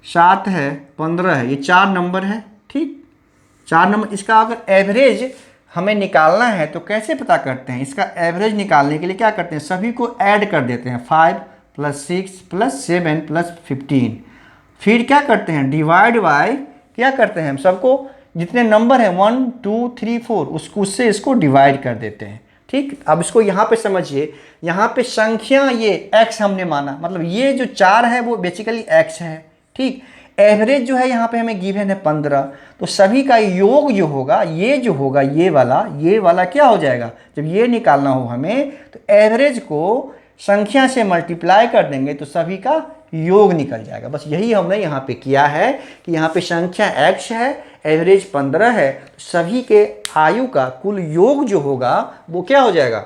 7 है, 15 है, ये 4 नंबर है, ठीक 4 नंबर। इसका अगर एवरेज हमें निकालना है तो कैसे पता करते हैं, इसका एवरेज निकालने के लिए क्या करते हैं, सभी को ऐड कर देते हैं, 5 + 6 + 7 + 15, फिर क्या करते हैं डिवाइड बाय, क्या करते हैं हम सबको जितने नंबर हैं 1 2 3 4 उससे इसको डिवाइड कर देते हैं, ठीक। अब इसको यहाँ पे समझिए, यहाँ पे संख्या ये x हमने माना, मतलब ये जो 4 है वो बेसिकली x है, ठीक। एवरेज जो है यहाँ पे हमें गिवन है 15, तो सभी का योग जो होगा, ये जो होगा ये वाला क्या हो जाएगा, जब ये निकालना हो हमें तो एवरेज को संख्या से मल्टीप्लाई कर देंगे तो सभी का योग निकल जाएगा। बस यही हमने यहाँ पे किया है कि यहाँ पे संख्या x है, एवरेज 15 है, तो सभी के आयु का कुल योग जो होगा वो क्या हो जाएगा,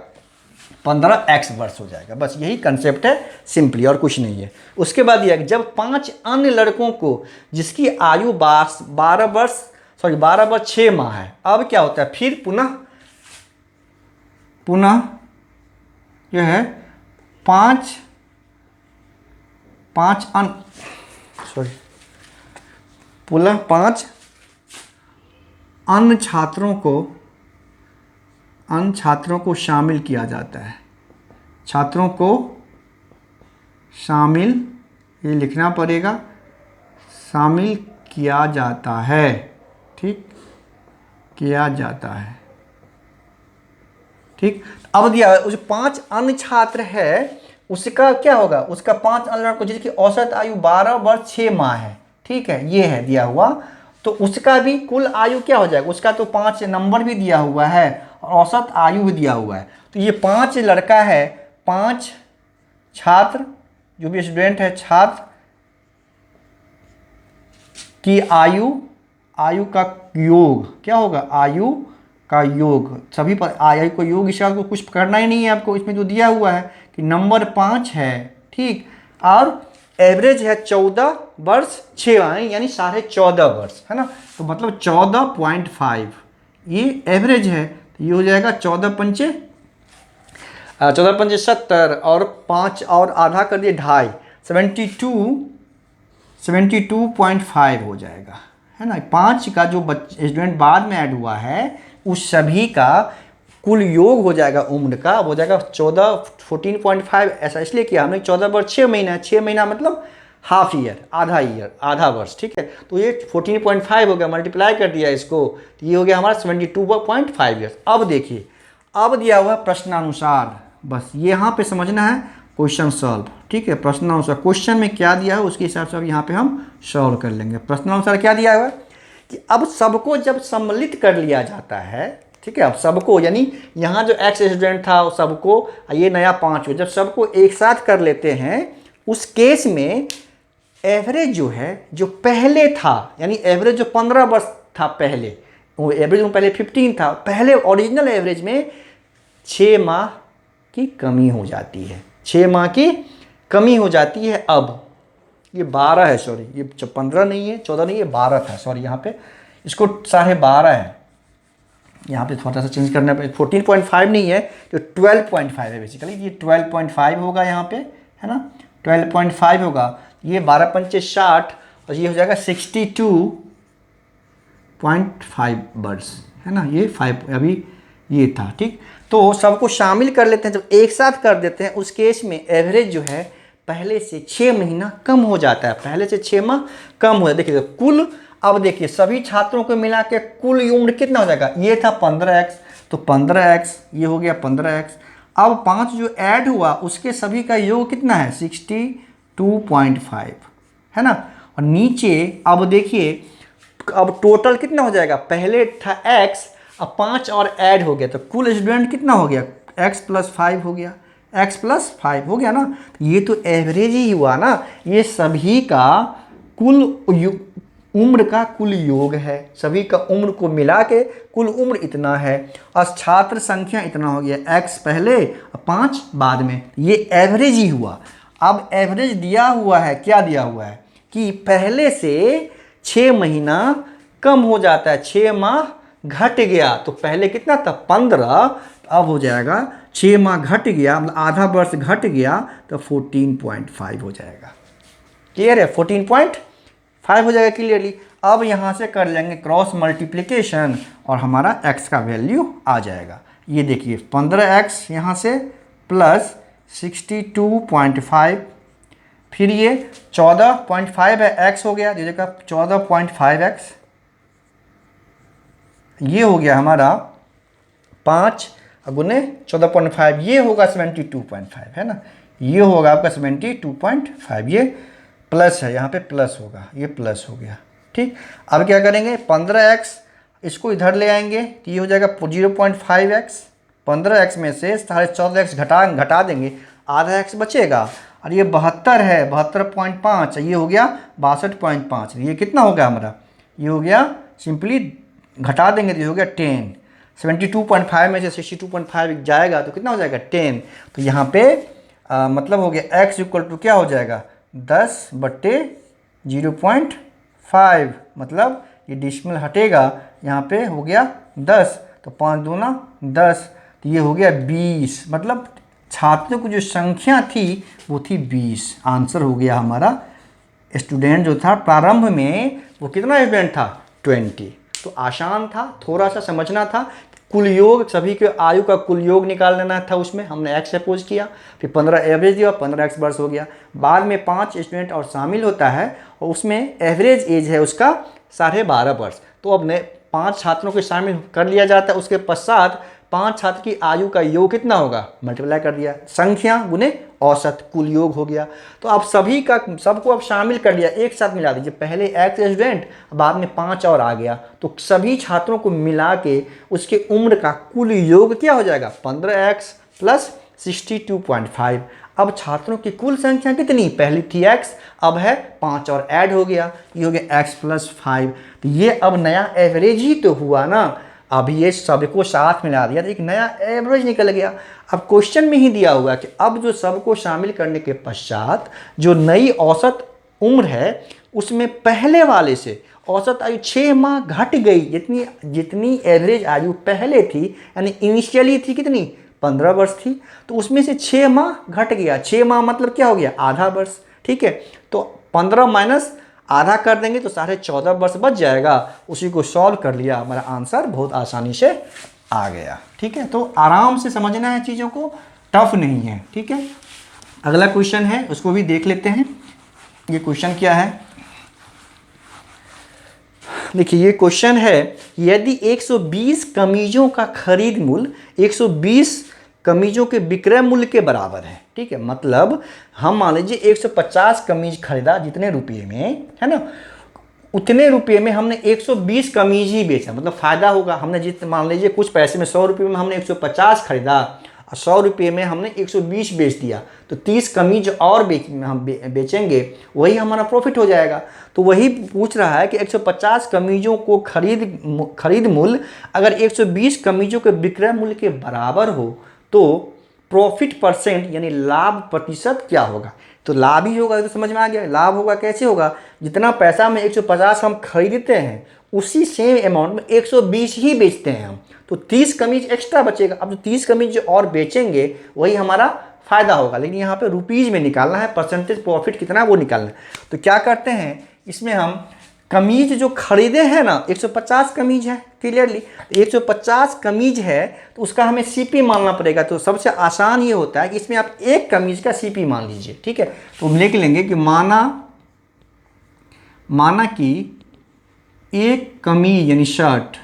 15x वर्ष हो जाएगा। बस यही कंसेप्ट है सिंपली, और कुछ नहीं है। उसके बाद यह जब 5 अन्य लड़कों को जिसकी आयु 12 वर्ष 6 माह है, अब क्या होता है, फिर पुनः जो है 5 अन्य छात्रों को शामिल किया जाता है, छात्रों को शामिल, ये लिखना पड़ेगा, शामिल किया जाता है, ठीक, किया जाता है, ठीक। अब दिया उस 5 अन्य छात्र है उसका क्या होगा, उसका 5 अन्य लड़कों जिसकी औसत आयु 12 वर्ष 6 माह है, ठीक है, ये है दिया हुआ, तो उसका भी कुल आयु क्या हो जाएगा, उसका तो 5 नंबर भी दिया हुआ है और औसत आयु भी दिया हुआ है। तो ये 5 लड़का है, 5 छात्र जो भी स्टूडेंट है, छात्र की आयु का योग क्या होगा, आयु का योग, सभी पर आयु को योग, इसका को कुछ करना ही नहीं है आपको, इसमें जो दिया हुआ है कि नंबर 5 है, ठीक, और एवरेज है 14 वर्ष 6 माह यानी 14.5 वर्ष, है ना, तो मतलब 14.5 ये एवरेज है, तो ये हो जाएगा 14 पंचे 70 और 5 और आधा कर दिए 2.5, 72.5 हो जाएगा, है ना। 5 का जो स्टूडेंट बाद में ऐड हुआ है उस सभी का कुल योग हो जाएगा, उम्र का हो जाएगा 14.5, ऐसा इसलिए किया हमने 14 वर्ष 6 महीना, 6 महीना मतलब हाफ ईयर, आधा वर्ष, ठीक है, तो ये 14.5 हो गया, मल्टीप्लाई कर दिया इसको, तो ये हो गया हमारा 72.5 ईयर्स। अब देखिए, अब दिया हुआ है प्रश्नानुसार, बस ये यहाँ पे समझना है क्वेश्चन सॉल्व, ठीक है, प्रश्नानुसार क्वेश्चन में क्या दिया है उसके हिसाब से अब यहाँ पे हम सॉल्व कर लेंगे। प्रश्नानुसार क्या दिया हुआ है कि अब सबको जब सम्मिलित कर लिया जाता है, ठीक है, अब सबको यानी यहाँ जो x स्टूडेंट था सबको, ये नया 5 हो, जब सबको एक साथ कर लेते हैं उस केस में एवरेज जो है जो पहले था, यानी एवरेज जो 15 वर्ष था पहले, वो एवरेज में पहले 15 था, पहले ओरिजिनल एवरेज में 6 माह की कमी हो जाती है, 6 माह की कमी हो जाती है। अब ये 12 है, सॉरी ये 15 नहीं है, 14 नहीं है, 12 था, सॉरी यहाँ पे इसको 12.5 है, यहाँ पे थोड़ा सा चेंज करना पे 14.5 नहीं है, तो 12.5 है बेसिकली, ये 12.5 होगा यहाँ पे, है ना, 12.5 होगा, ये 12 पंचे 60 और ये हो जाएगा 62.5 वर्ष, है ना, ये 5 अभी ये था, ठीक। तो सबको शामिल कर लेते हैं, जब एक साथ कर देते हैं उस केस में एवरेज जो है पहले से 6 महीना कम हो जाता है, पहले से 6 माह कम हो जाता है। देखिए तो कुल, अब देखिए सभी छात्रों को मिला के कुल उम्र कितना हो जाएगा, ये था 15x, तो 15x ये हो गया 15x, अब 5 जो ऐड हुआ उसके सभी का योग कितना है 62.5, है ना, और नीचे अब देखिए अब टोटल कितना हो जाएगा, पहले था x, अब 5 और ऐड हो गया तो कुल स्टूडेंट कितना हो गया, x + 5 हो गया, x + 5 हो गया ना, तो ये तो एवरेज ही हुआ ना, ये सभी का कुल उम्र का कुल योग है, सभी का उम्र को मिला के कुल उम्र इतना है और छात्र संख्या इतना हो गया, x पहले और 5 बाद में, ये एवरेज ही हुआ। अब एवरेज दिया हुआ है, क्या दिया हुआ है कि पहले से 6 महीना कम हो जाता है, 6 माह घट गया। तो पहले कितना था 15, अब हो जाएगा 6 माह घट गया, मतलब आधा वर्ष घट गया तो 14.5 हो जाएगा। क्लियर है, 14.5 हो जाएगा क्लियरली। अब यहाँ से कर लेंगे क्रॉस मल्टीप्लिकेशन और हमारा x का वैल्यू आ जाएगा। ये देखिए 15x यहाँ से प्लस 62.5, फिर ये 14.5 है, x हो गया, ये जगह 14.5x, ये हो गया हमारा 5 गुने 14.5, ये होगा 72.5 है ना, ये होगा आपका 72.5, ये प्लस है, यहाँ पे प्लस होगा, ये प्लस हो गया। ठीक, अब क्या करेंगे 15x इसको इधर ले आएंगे तो ये हो जाएगा 0.5x, 15x में से 14x घटा देंगे, आधा x बचेगा, और ये 72 है, 72.5, ये हो गया 62.5, ये कितना हो गया हमारा, ये हो गया सिंपली घटा देंगे तो ये हो गया 10, 72.5 में से 62.5 जाएगा तो कितना हो जाएगा 10। तो यहाँ पे मतलब हो गया x इक्वल टू क्या हो जाएगा 10/0.5, मतलब ये डिसिमल हटेगा, यहाँ पे हो गया 10, तो 5 दूना 10, तो ये हो गया 20, मतलब छात्रों की जो संख्या थी वो थी 20। आंसर हो गया हमारा, स्टूडेंट जो था प्रारंभ में वो कितना स्टूडेंट था 20। तो आसान था, थोड़ा सा समझना था, कुल योग सभी के आयु का कुल योग निकाल लेना था, उसमें हमने x सपोज किया, फिर 15 एवरेज दिया, 15x वर्ष हो गया, बाद में 5 स्टूडेंट और शामिल होता है और उसमें एवरेज एज है उसका 12.5 वर्ष। तो अब 5 छात्रों को शामिल कर लिया जाता है, उसके पश्चात 5 छात्र की आयु का योग कितना होगा, मल्टीप्लाई कर दिया, संख्या गुने औसत, कुल योग हो गया। तो आप सभी का सबको अब शामिल कर लिया, एक साथ मिला दीजिए, पहले x स्टूडेंट बाद में 5 और आ गया, तो सभी छात्रों को मिला के उसके उम्र का कुल योग क्या हो जाएगा 15x प्लस 62.5। अब छात्रों की कुल संख्या कितनी, पहली थी x, अब है 5 और ऐड हो गया, ये हो गया x प्लस 5। तो ये अब नया एवरेज ही तो हुआ ना, अभी ये सबको साथ मिला दिया तो एक नया एवरेज निकल गया। अब क्वेश्चन में ही दिया हुआ कि अब जो सबको शामिल करने के पश्चात जो नई औसत उम्र है उसमें पहले वाले से औसत आयु 6 माह घट गई, जितनी एवरेज आयु पहले थी, यानी इनिशियली थी कितनी 15 वर्ष थी, तो उसमें से 6 माह घट गया, 6 माह मतलब क्या हो गया आधा वर्ष। ठीक है, तो 15 माइनस आधा कर देंगे तो 14.5 वर्ष बच जाएगा, उसी को सॉल्व कर लिया, हमारा आंसर बहुत आसानी से आ गया। ठीक है, तो आराम से समझना है चीज़ों को, टफ नहीं है। ठीक है, अगला क्वेश्चन है उसको भी देख लेते हैं। ये क्वेश्चन क्या है, देखिए ये क्वेश्चन है, यदि 120 कमीजों का खरीद मूल्य 120 कमीजों के विक्रय मूल्य के बराबर है। ठीक है, मतलब हम मान लीजिए 150 कमीज खरीदा जितने रुपये में, है ना, उतने रुपये में हमने 120 कमीज ही बेचा, मतलब फ़ायदा होगा। हमने जितने मान लीजिए कुछ पैसे में 100 रुपये में हमने 150 खरीदा और 100 रुपये में हमने 120 बेच दिया, तो 30 कमीज और हम बेचेंगे, वही हमारा प्रॉफिट हो जाएगा। तो वही पूछ रहा है कि 150 कमीजों को खरीद मूल्य अगर 120 कमीजों के विक्रय मूल्य के बराबर हो तो प्रॉफिट परसेंट यानी लाभ प्रतिशत क्या होगा। तो लाभ ही होगा, तो समझ में आ गया। लाभ होगा कैसे होगा, जितना पैसा में 150 हम खरीदते हैं उसी सेम अमाउंट में 120 ही बेचते हैं हम, तो 30 कमीज एक्स्ट्रा बचेगा। अब जो 30 कमीज और बेचेंगे वही हमारा फ़ायदा होगा, लेकिन यहाँ पे रुपीज़ में निकालना है, परसेंटेज प्रॉफिट कितना वो निकालना है। तो क्या करते हैं, इसमें हम कमीज जो खरीदे हैं ना 150 कमीज है, क्लियरली 150 कमीज है तो उसका हमें सीपी मानना पड़ेगा। तो सबसे आसान ये होता है कि इसमें आप एक कमीज का सीपी मान लीजिए। ठीक है, तो हम लिख लेंगे कि माना कि एक कमीज यानी शर्ट,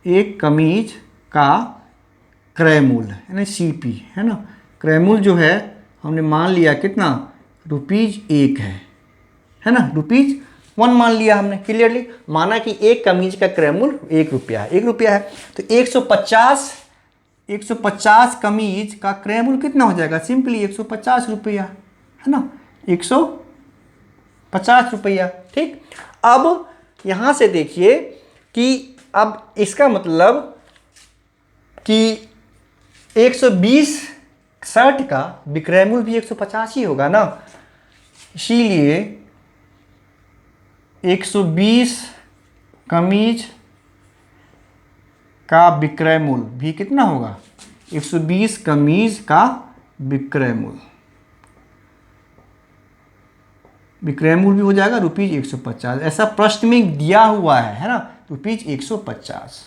एक कमीज का क्रय मूल्य यानी सीपी, है ना, क्रय मूल्य जो है हमने मान लिया कितना ₹1 है ना, ₹1 मान लिया हमने, क्लियरली माना कि एक कमीज का क्रय मूल्य ₹1 है, ₹1 है। तो 150 कमीज का क्रय मूल्य कितना हो जाएगा, सिंपली ₹150 है ना, 150 50 रुपया। ठीक, अब यहाँ से देखिए कि अब इसका मतलब कि 120 शर्ट का विक्रय मूल्य भी 150 ही होगा ना, इसीलिए 120 कमीज का विक्रय मूल्य भी कितना होगा, 120 कमीज का विक्रय मूल्य भी हो जाएगा ₹150। ऐसा प्रश्न में दिया हुआ है ना, ₹150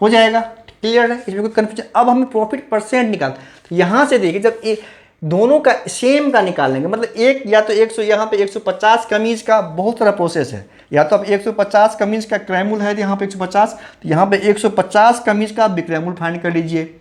हो जाएगा। क्लियर है, इसमें कोई कंफ्यूजन। अब हमें प्रॉफिट परसेंट निकाल, तो यहाँ से देखिए जब दोनों का सेम का निकालेंगे, मतलब एक या तो 100, यहाँ पे 150 कमीज का बहुत सारा प्रोसेस है, या तो अब 150 कमीज का क्रय मूल्य है, तो यहाँ पे 150, तो यहाँ पे 150 कमीज का विक्रय मूल्य फाइंड कर लीजिए,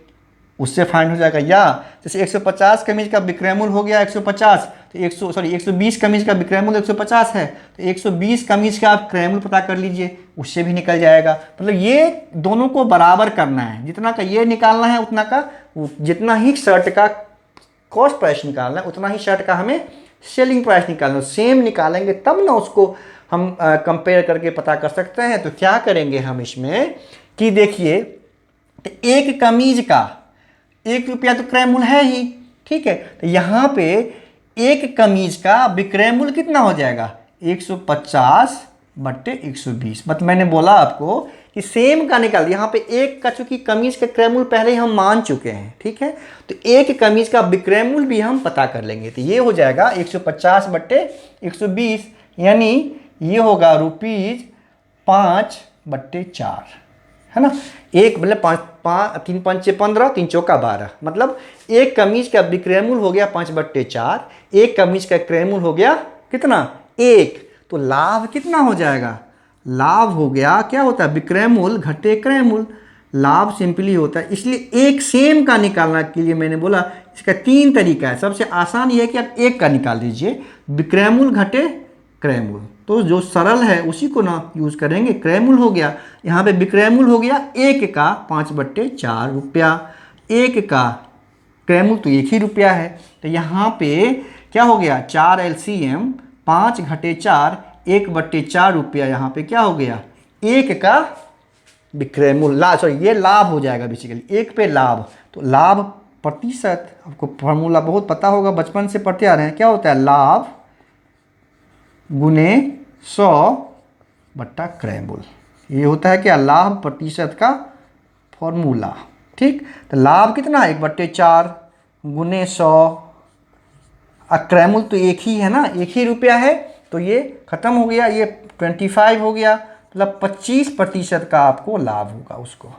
उससे फाइंड हो जाएगा। या जैसे 150 कमीज का विक्रय मूल्य हो गया 150, तो 120 कमीज का विक्रय मूल्य 150 है, तो 120 कमीज का आप क्रय मूल्य पता कर लीजिए, उससे भी निकल जाएगा। मतलब ये दोनों को बराबर करना है, जितना का ये निकालना है उतना का, जितना ही शर्ट का कॉस्ट प्राइस निकालना है उतना ही शर्ट का हमें सेलिंग प्राइस निकालना है। सेम निकालेंगे तब ना उसको हम कंपेयर करके पता कर सकते हैं। तो क्या करेंगे हम इसमें कि देखिए, एक कमीज का ₹1 तो क्रय मूल्य है ही, ठीक है, तो यहाँ पे एक कमीज का विक्रय मूल्य कितना हो जाएगा, 150/120। मतलब मैंने बोला आपको कि सेम का निकाल, यहाँ पे एक का चूंकि कमीज का क्रय मूल्य पहले ही हम मान चुके हैं, ठीक है, तो एक कमीज का विक्रय मूल्य भी हम पता कर लेंगे। तो ये हो जाएगा 150/120, यानी ये होगा ₹5/4, है ना। एक मतलब 3 पंचे 15, 3 चौका 12, मतलब एक कमीज का विक्रय मूल्य हो गया 5/4, एक कमीज का क्रय मूल्य हो गया कितना, 1। तो लाभ कितना हो जाएगा, लाभ हो गया, क्या होता है, विक्रय मूल्य घटे क्रय मूल्य, लाभ सिंपली होता है। इसलिए एक सेम का निकालने के लिए मैंने बोला इसका 3 तरीका है। सबसे आसान ये है कि आप एक का निकाल दीजिए, विक्रय मूल्य घटे क्रय मूल्य, तो जो सरल है उसी को ना यूज करेंगे। क्रय मूल्य हो गया, यहाँ पे विक्रय मूल्य हो गया एक का 5/4 रुपया, एक का क्रय मूल्य तो 1 ही रुपया है, तो यहाँ पे क्या हो गया, 4 LCM 5 घटे 4, 1/4 रुपया, यहाँ पे क्या हो गया, एक का विक्रय मूल्य, सॉरी ये लाभ हो जाएगा बेसिकली, एक पे लाभ। तो लाभ प्रतिशत, आपको फॉर्मूला बहुत पता होगा, बचपन से पढ़ते आ रहे हैं, क्या होता है, लाभ गुने 100 क्रय मूल्य, ये होता है क्या, लाभ प्रतिशत का फॉर्मूला। ठीक, तो लाभ कितना है, 1/4 गुने 100, क्रय मूल्य तो एक ही है ना, 1 ही रुपया है, तो ये खत्म हो गया, ये 25 हो गया, मतलब 25% का आपको लाभ होगा उसको।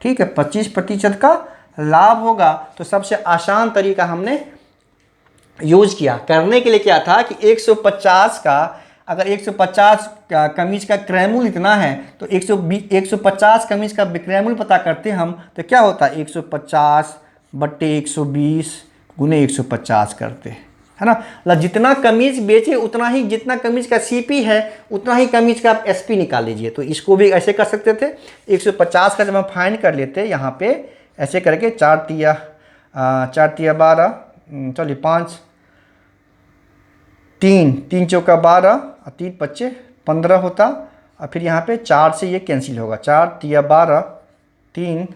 ठीक है, 25% का लाभ होगा। तो सबसे आसान तरीका हमने यूज किया, करने के लिए क्या था कि 150 का, अगर 150 का कमीज का क्रय मूल्य इतना है, तो 150 कमीज का विक्रय मूल्य पता करते हम, तो क्या होता है, 150/120 गुने 150 करते, है ना। मतलब जितना कमीज बेचे उतना ही, जितना कमीज का CP है उतना ही कमीज का आप SP निकाल लीजिए। तो इसको भी ऐसे कर सकते थे, 150 का जब हम फाइंड कर लेते यहाँ पे ऐसे करके, 4 तिया 12, चलिए 5, 3 चौका 12 और 3 पच्चे 15 होता, और फिर यहाँ पे 4 से ये कैंसिल होगा, 4 तिया 12, 3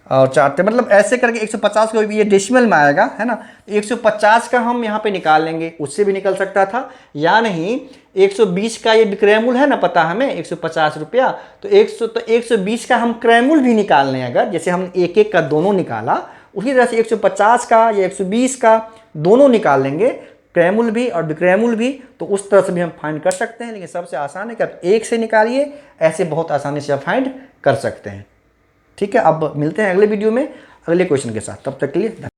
और 4, मतलब ऐसे करके 150 को भी ये डेसिमल में आएगा, है ना। 150 का हम यहाँ पे निकाल लेंगे, उससे भी निकल सकता था, या नहीं 120 का ये विक्रय मूल्य है ना पता हमें 150 रुपया, तो 120 का हम क्रय मूल्य भी निकाल लें, अगर जैसे हम एक एक का दोनों निकाला, उसी तरह से 150 का या 120 का दोनों निकाल लेंगे, क्रय मूल्य भी और विक्रय मूल्य भी, तो उस तरह से भी हम फाइंड कर सकते हैं। लेकिन सबसे आसान है कि आप एक से निकालिए, ऐसे बहुत आसानी से आप फाइंड कर सकते हैं। ठीक है, अब मिलते हैं अगले वीडियो में अगले क्वेश्चन के साथ, तब तक के लिए